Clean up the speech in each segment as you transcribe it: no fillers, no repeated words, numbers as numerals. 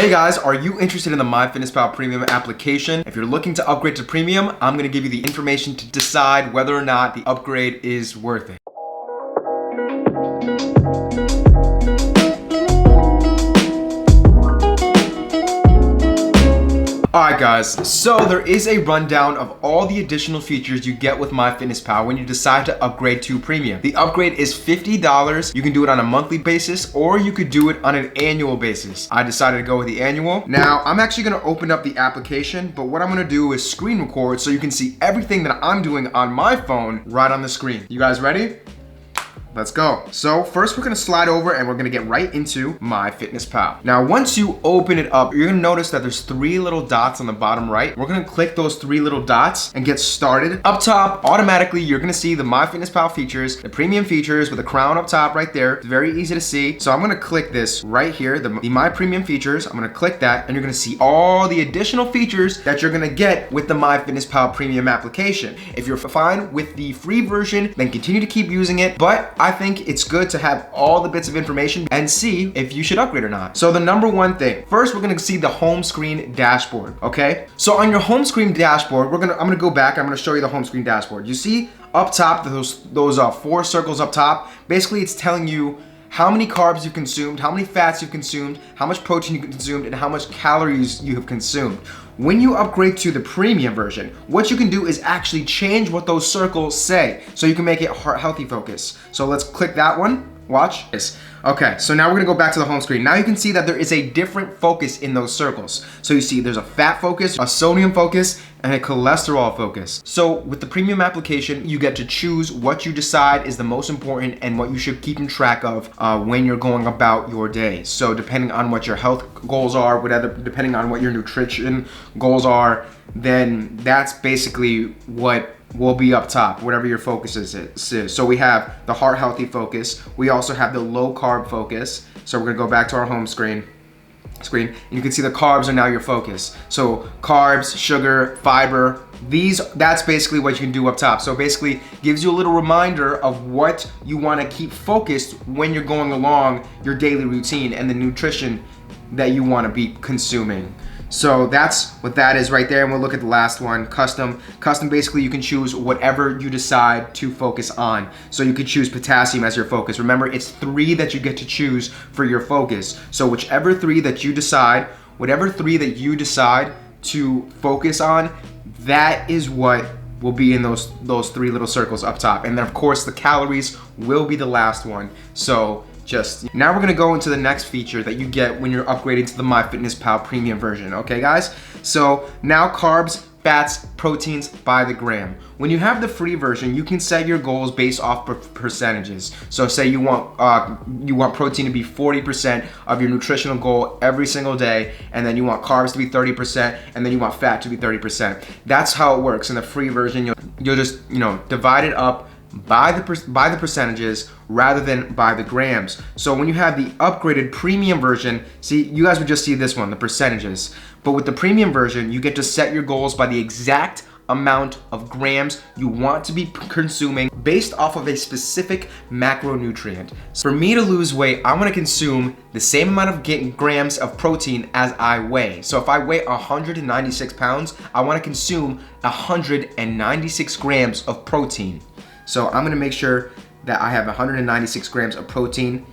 Hey guys, are you interested in the MyFitnessPal Premium application? If you're looking to upgrade to Premium, I'm gonna give you the information to decide whether or not the upgrade is worth it. Alright guys, so there is a rundown of all the additional features you get with MyFitnessPal when you decide to upgrade to Premium. The upgrade is $50. You can do it on a monthly basis or you could do it on an annual basis. I decided to go with the annual. Now, I'm actually gonna open up the application, but what I'm gonna do is screen record so you can see everything that I'm doing on my phone right on the screen. You guys ready? Let's go. So first we're gonna slide over and we're gonna get right into MyFitnessPal. Now, once you open it up, you're gonna notice that there's three little dots on the bottom right. We're gonna click those three little dots and get started. Up top, automatically, you're gonna see the MyFitnessPal features, the premium features with a crown up top right there. It's very easy to see. So I'm gonna click this right here, the My Premium features. I'm gonna click that and you're gonna see all the additional features that you're gonna get with the MyFitnessPal Premium application. If you're fine with the free version, then continue to keep using it. But I think it's good to have all the bits of information and see if you should upgrade or not. So the number one thing, first we're gonna see the home screen dashboard, okay? So on your home screen dashboard, I'm gonna go back, I'm gonna show you the home screen dashboard. You see up top, those four circles up top, basically it's telling you how many carbs you've consumed, how many fats you've consumed, how much protein you've consumed, and how much calories you have consumed. When you upgrade to the premium version, what you can do is actually change what those circles say, so you can make it heart healthy focus. So let's click that one. Watch this. Okay, so now we're gonna go back to the home screen. Now you can see that there is a different focus in those circles. So you see there's a fat focus, a sodium focus, and a cholesterol focus. So with the premium application, you get to choose what you decide is the most important and what you should keep in track of when you're going about your day. So depending on what your health goals are, depending on what your nutrition goals are, then that's basically what will be up top, whatever your focus is. So we have the heart healthy focus. We also have the low carb focus. So we're gonna go back to our home screen, and you can see the carbs are now your focus. So carbs, sugar, fiber, that's basically what you can do up top. So basically gives you a little reminder of what you wanna keep focused when you're going along your daily routine and the nutrition that you wanna be consuming. So that's what that is right there, and we'll look at the last one, custom. Custom, basically you can choose whatever you decide to focus on. So you could choose potassium as your focus. Remember, it's 3 that you get to choose for your focus. So whichever 3 that you decide, whatever 3 that you decide to focus on, that is what will be in those 3 little circles up top. And then of course the calories will be the last one. So now we're gonna go into the next feature that you get when you're upgrading to the MyFitnessPal Premium version, okay guys? So now carbs, fats, proteins by the gram. When you have the free version, you can set your goals based off percentages. So say you want protein to be 40% of your nutritional goal every single day, and then you want carbs to be 30%, and then you want fat to be 30%. That's how it works. In the free version, you'll just divide it up by the percentages rather than by the grams. So when you have the upgraded premium version, see, you guys would just see this one, the percentages. But with the premium version, you get to set your goals by the exact amount of grams you want to be consuming based off of a specific macronutrient. So for me to lose weight, I want to consume the same amount of grams of protein as I weigh. So if I weigh 196 pounds, I want to consume 196 grams of protein. So I'm gonna make sure that I have 196 grams of protein,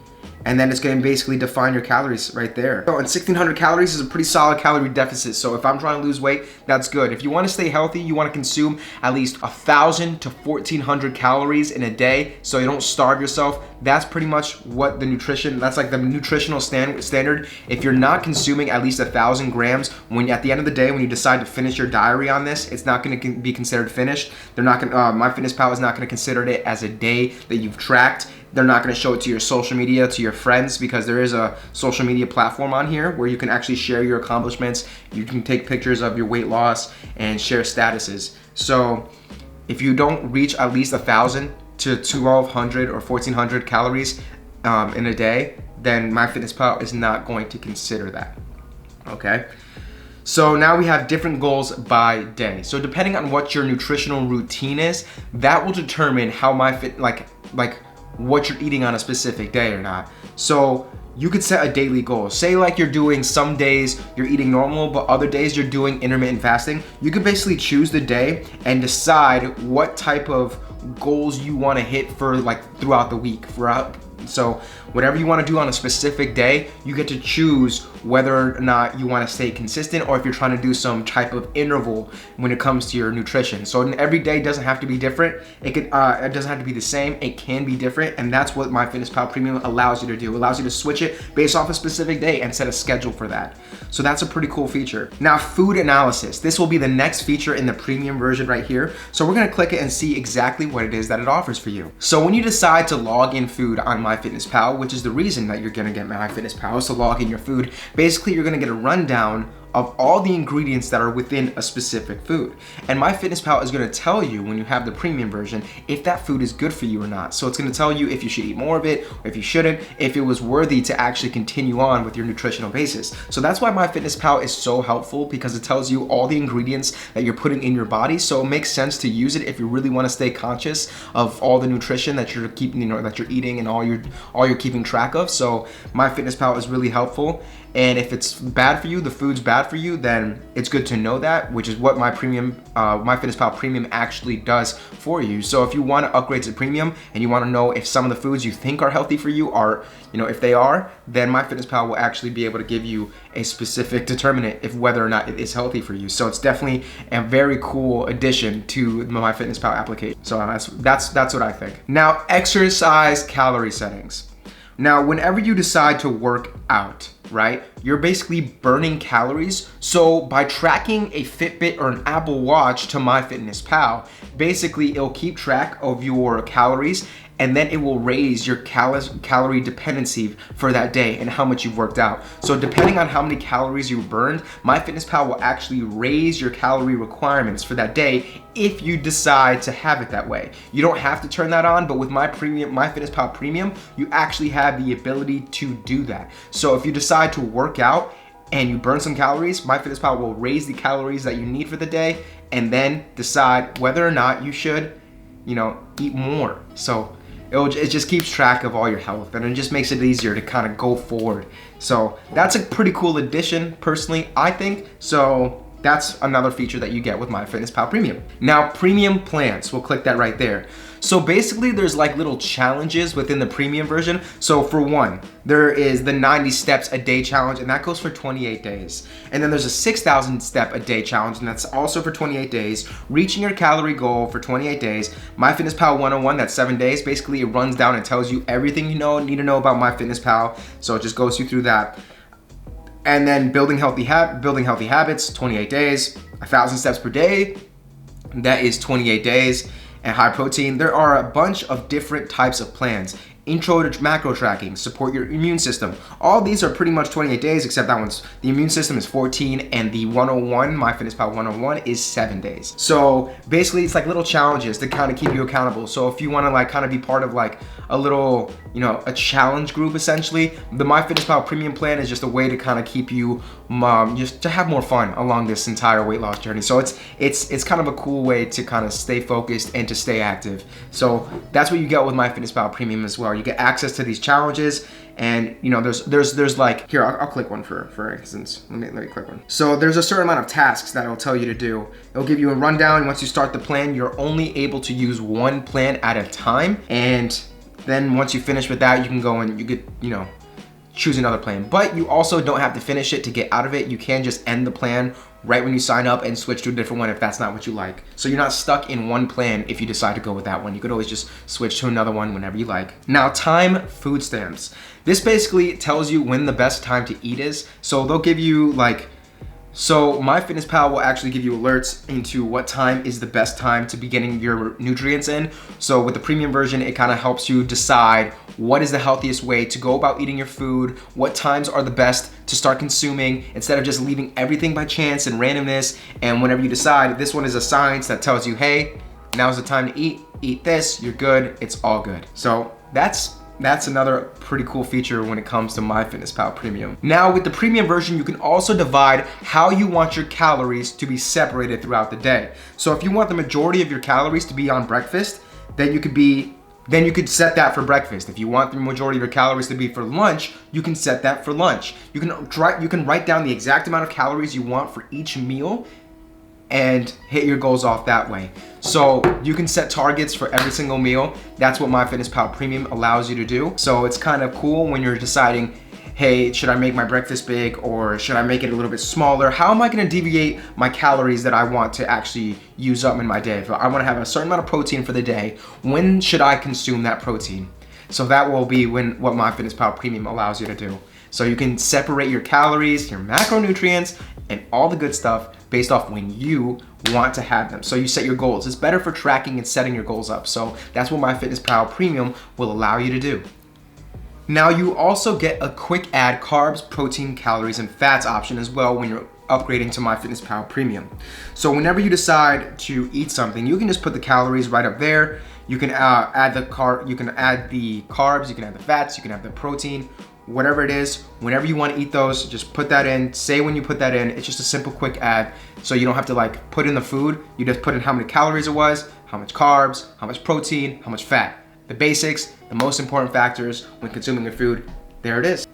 and then it's gonna basically define your calories right there. So, and 1,600 calories is a pretty solid calorie deficit. So if I'm trying to lose weight, that's good. If you wanna stay healthy, you wanna consume at least 1,000 to 1,400 calories in a day so you don't starve yourself. That's pretty much what that's like the nutritional standard. If you're not consuming at least 1,000 grams, at the end of the day, when you decide to finish your diary on this, it's not gonna be considered finished. They're not gonna, MyFitnessPal is not gonna consider it as a day that you've tracked. They're not gonna show it to your social media, to your friends, because there is a social media platform on here where you can actually share your accomplishments. You can take pictures of your weight loss and share statuses. So if you don't reach at least 1,000 to 1,200 or 1,400 calories in a day, then MyFitnessPal is not going to consider that, okay? So now we have different goals by day. So depending on what your nutritional routine is, that will determine how what you're eating on a specific day or not. So you could set a daily goal. Say like you're doing some days you're eating normal, but other days you're doing intermittent fasting. You could basically choose the day and decide what type of goals you want to hit for like throughout the week. So whatever you want to do on a specific day, you get to choose whether or not you want to stay consistent or if you're trying to do some type of interval when it comes to your nutrition. So every day doesn't have to be different. It doesn't have to be the same. It can be different, and that's what MyFitnessPal Premium allows you to do. It allows you to switch it based off a specific day and set a schedule for that. So that's a pretty cool feature. Now, food analysis. This will be the next feature in the premium version right here. So we're gonna click it and see exactly what it is that it offers for you. So when you decide to log in food on MyFitnessPal, which is the reason that you're gonna get MyFitnessPal, is to log in your food. Basically, you're gonna get a rundown of all the ingredients that are within a specific food. And MyFitnessPal is gonna tell you when you have the premium version if that food is good for you or not. So it's gonna tell you if you should eat more of it, or if you shouldn't, if it was worthy to actually continue on with your nutritional basis. So that's why MyFitnessPal is so helpful, because it tells you all the ingredients that you're putting in your body. So it makes sense to use it if you really wanna stay conscious of all the nutrition that you're keeping, that you're eating and all you're keeping track of. So MyFitnessPal is really helpful. And if it's bad for you, the food's bad for you, then it's good to know that, which is what MyFitnessPal Premium actually does for you. So if you want to upgrade to premium and you want to know if some of the foods you think are healthy for you are, if they are, then MyFitnessPal will actually be able to give you a specific determinant if whether or not it is healthy for you. So it's definitely a very cool addition to the MyFitnessPal application. So that's what I think. Now, exercise calorie settings. Now, whenever you decide to work out, right, you're basically burning calories. So by tracking a Fitbit or an Apple Watch to MyFitnessPal, basically it'll keep track of your calories, and then it will raise your calorie dependency for that day and how much you've worked out. So depending on how many calories you burned, MyFitnessPal will actually raise your calorie requirements for that day if you decide to have it that way. You don't have to turn that on, but with MyFitnessPal Premium, you actually have the ability to do that. So if you decide to work out and you burn some calories, MyFitnessPal will raise the calories that you need for the day and then decide whether or not you should, eat more. So it just keeps track of all your health, and it just makes it easier to kind of go forward. So that's a pretty cool addition, personally, I think. So that's another feature that you get with MyFitnessPal Premium. Now, premium plans, we'll click that right there. So basically there's like little challenges within the premium version. So for one, there is the 90 steps a day challenge, and that goes for 28 days. And then there's a 6,000 step a day challenge, and that's also for 28 days. Reaching your calorie goal for 28 days. MyFitnessPal 101, that's 7 days. Basically it runs down and tells you everything you need to know about MyFitnessPal. So it just goes you through that. And then building healthy habits, 28 days. 1,000 steps per day, that is 28 days. And high protein, there are a bunch of different types of plans. Intro to macro tracking, support your immune system. All these are pretty much 28 days, except that one's, the immune system is 14, and the 101, MyFitnessPal 101, is 7 days. So basically it's like little challenges to kind of keep you accountable. So if you want to like kind of be part of like a little, a challenge group, essentially, the MyFitnessPal Premium plan is just a way to kind of keep you, just to have more fun along this entire weight loss journey. So it's kind of a cool way to kind of stay focused and to stay active. So that's what you get with MyFitnessPal Premium as well. You get access to these challenges, and there's like, here, I'll click one for instance. Let me click one. So there's a certain amount of tasks that it'll tell you to do. It'll give you a rundown. Once you start the plan, you're only able to use one plan at a time, and then once you finish with that, you can go and you could, choose another plan. But you also don't have to finish it to get out of it. You can just end the plan right when you sign up and switch to a different one if that's not what you like. So you're not stuck in one plan if you decide to go with that one. You could always just switch to another one whenever you like. Now, Thyme food stamps. This basically tells you when the best time to eat is. So they'll give you so MyFitnessPal will actually give you alerts into what time is the best time to be getting your nutrients in. So with the premium version, it kind of helps you decide what is the healthiest way to go about eating your food, what times are the best to start consuming, instead of just leaving everything by chance and randomness. And whenever you decide, this one is a science that tells you, hey, now's the time to eat this, you're good, it's all good. So that's another pretty cool feature when it comes to MyFitnessPal Premium. Now with the premium version, you can also divide how you want your calories to be separated throughout the day. So if you want the majority of your calories to be on breakfast, then you could be then you could set that for breakfast. If you want the majority of your calories to be for lunch, you can set that for lunch. You can write down the exact amount of calories you want for each meal and hit your goals off that way. So you can set targets for every single meal. That's what MyFitnessPal Premium allows you to do. So it's kind of cool when you're deciding, hey, should I make my breakfast big or should I make it a little bit smaller? How am I gonna deviate my calories that I want to actually use up in my day? If I wanna have a certain amount of protein for the day, when should I consume that protein? So that will be what MyFitnessPal Premium allows you to do. So you can separate your calories, your macronutrients, and all the good stuff based off when you want to have them. So you set your goals. It's better for tracking and setting your goals up. So that's what MyFitnessPal Premium will allow you to do. Now you also get a quick add carbs, protein, calories, and fats option as well when you're upgrading to MyFitnessPal Premium. So whenever you decide to eat something, you can just put the calories right up there. You can add the carbs, you can add the fats, you can add the protein, whatever it is. Whenever you want to eat those, just put that in. Say when you put that in. It's just a simple quick add. So you don't have to like put in the food. You just put in how many calories it was, how much carbs, how much protein, how much fat. The basics, the most important factors when consuming your food, there it is.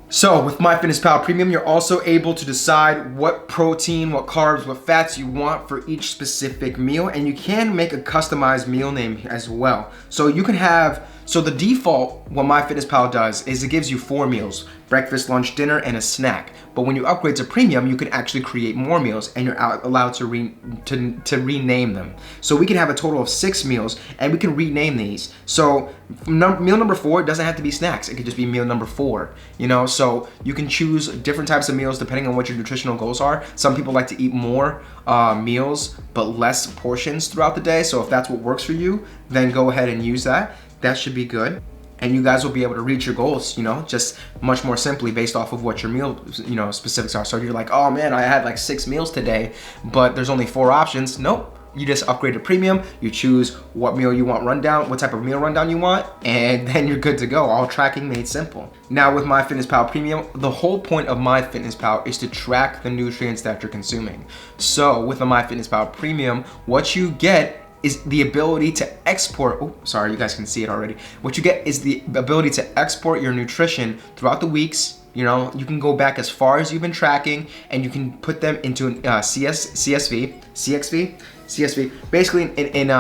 So with MyFitnessPal Premium, you're also able to decide what protein, what carbs, what fats you want for each specific meal, and you can make a customized meal name as well. So you can have, so the default, what MyFitnessPal does is it gives you 4 meals, breakfast, lunch, dinner, and a snack. But when you upgrade to Premium, you can actually create more meals and you're allowed to rename them. So we can have a total of 6 meals and we can rename these. So meal number 4 doesn't have to be snacks. It could just be meal number 4, you know? So you can choose different types of meals depending on what your nutritional goals are. Some people like to eat more meals, but less portions throughout the day. So if that's what works for you, then go ahead and use that. That should be good. And you guys will be able to reach your goals, you know, just much more simply based off of what your meal, you know, specifics are. So you're like, oh man, I had like 6 meals today, but there's only 4 options. Nope. You just upgrade to Premium, you choose what meal you want rundown, what type of meal rundown you want, and then you're good to go. All tracking made simple. Now with MyFitnessPal Premium, the whole point of MyFitnessPal is to track the nutrients that you're consuming. So with the MyFitnessPal Premium, what you get is the ability to export, oh, sorry, you guys can see it already. What you get is the ability to export your nutrition throughout the weeks. You know, you can go back as far as you've been tracking and you can put them into an CSV, basically in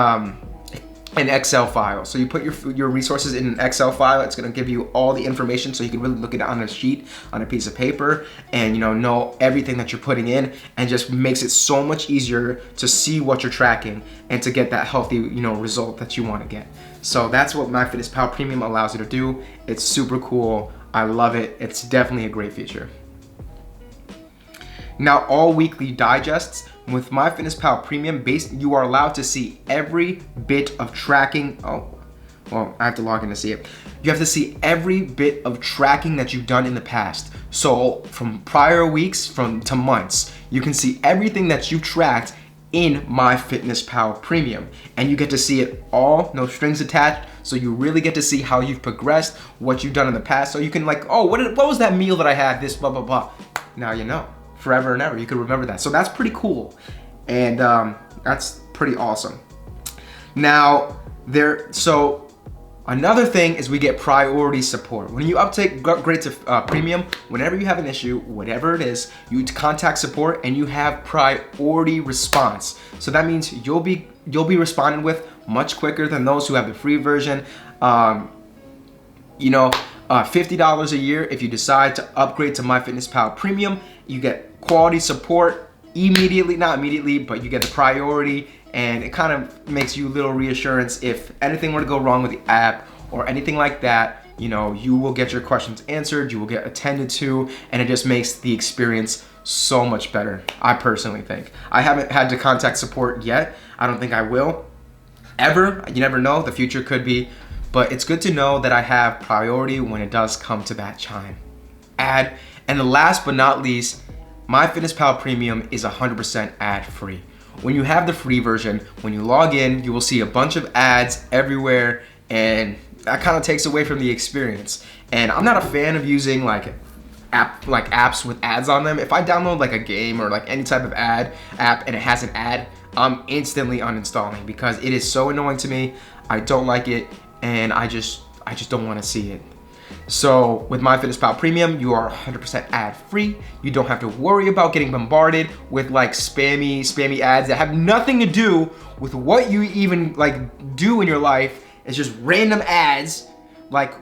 an Excel file. So you put your resources in an Excel file. It's gonna give you all the information so you can really look at it on a sheet, on a piece of paper, and know everything that you're putting in, and just makes it so much easier to see what you're tracking and to get that healthy result that you want to get. So that's what MyFitnessPal Premium allows you to do. It's super cool. I love it. It's definitely a great feature. Now, all weekly digests with MyFitnessPal Premium you are allowed to see every bit of tracking. Oh, well, I have to log in to see it. You have to see every bit of tracking that you've done in the past. So from prior weeks to months, you can see everything that you've tracked in MyFitnessPal Premium, and you get to see it all, no strings attached. So you really get to see how you've progressed, what you've done in the past. So you can like, oh, what was that meal that I had? This blah blah blah. Now you know. Forever and ever, you can remember that. So that's pretty cool, and that's pretty awesome. Now so another thing is we get priority support. When you upgrade to Premium, whenever you have an issue, whatever it is, you contact support and you have priority response. So that means you'll be responded with much quicker than those who have the free version. $50 a year if you decide to upgrade to MyFitnessPal Premium. You get quality support immediately, not immediately, but you get the priority, and it kind of makes you a little reassurance if anything were to go wrong with the app or anything like that. You will get your questions answered, you will get attended to, and it just makes the experience so much better, I personally think. I haven't had to contact support yet. I don't think I will ever. You never know, the future could be. But it's good to know that I have priority when it does come to that time. And the last but not least, MyFitnessPal Premium is 100% ad-free. When you have the free version, when you log in, you will see a bunch of ads everywhere, and that kind of takes away from the experience. And I'm not a fan of using apps with ads on them. If I download like a game or like any type of app and it has an ad, I'm instantly uninstalling because it is so annoying to me. I don't like it, and I just don't want to see it. So with MyFitnessPal Premium, you are 100% ad-free. You don't have to worry about getting bombarded with like spammy ads that have nothing to do with what you even like do in your life. It's just random ads. Like,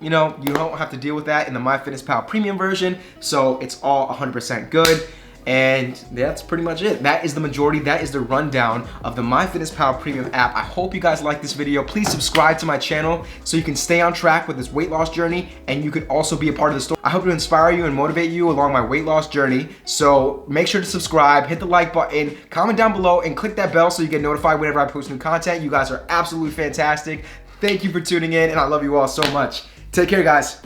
you know, you don't have to deal with that in the MyFitnessPal Premium version. So it's all 100% good. And that's pretty much it. That is the majority, that is the rundown of the MyFitnessPal Premium app. I hope you guys like this video. Please subscribe to my channel so you can stay on track with this weight loss journey, and you could also be a part of the story. I hope to inspire you and motivate you along my weight loss journey. So make sure to subscribe, hit the like button, comment down below, and click that bell so you get notified whenever I post new content. You guys are absolutely fantastic. Thank you for tuning in, and I love you all so much. Take care, guys.